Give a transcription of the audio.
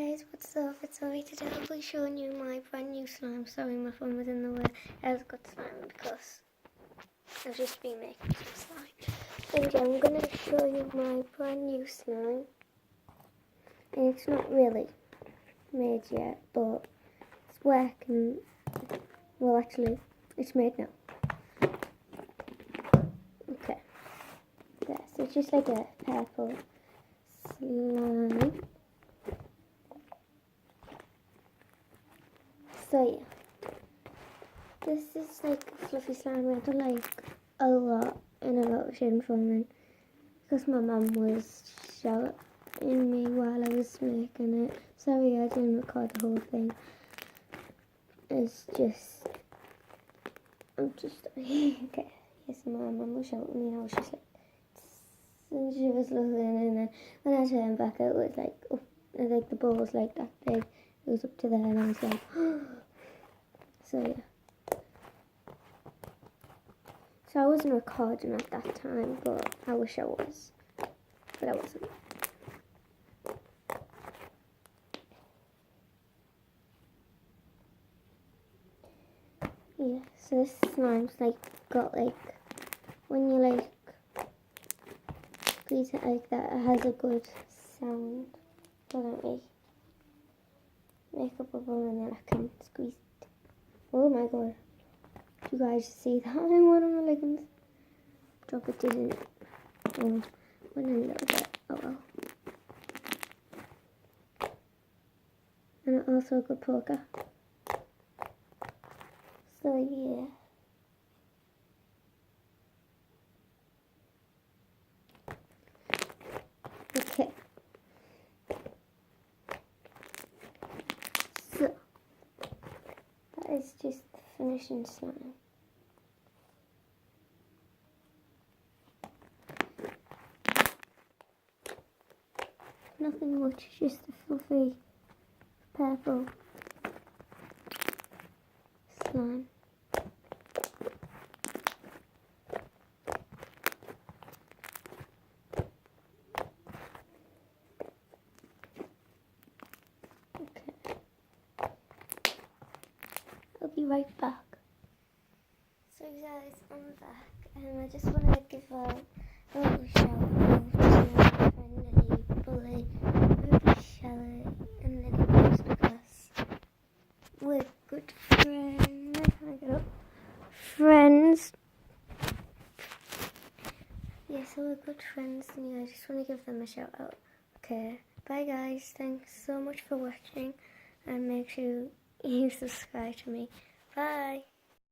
Guys, what's up? It's Zoe. Today I'll be showing you my brand new slime. Sorry, my phone was in the way. I have got slime because I've just been making some slime. And yeah, I'm going to show you my brand new slime. And it's not really made yet, but it's working. Well, actually, it's made now. Okay. There, so it's just like a purple slime. So yeah, this is like fluffy slime. I had like a lot in a lot of shade foaming because my mum was shouting me while I was making it. Sorry I didn't record the whole thing. It's just, okay. Yes, my mum was shouting me and I was just like, and she was looking, and then when I turned back it was like, oh, and like the ball was like that big. It was up to there and I was like, so yeah. So I wasn't recording at that time, but I wish I was. But I wasn't. Yeah, so this slime's like got like, when you like squeeze it like that, it has a good sound. Doesn't make a bubble and then I can squeeze it. Oh my god. You guys see that in one of my leggings? Drop it didn't. Oh, went in a little bit. Oh well. And also a good poker. So yeah. Okay. So that is just the finishing slime. Nothing much, just a fluffy purple slime. Okay. I'll be right back. So guys, I'm back and I just want to give a little shout out to my friend Lily Bully, Ruby Shelley and Lily Rose because we're good friends. Friends. Yeah, so we're good friends and yeah, I just want to give them a shout out. Okay, bye guys, thanks so much for watching and make sure you subscribe to me. Bye.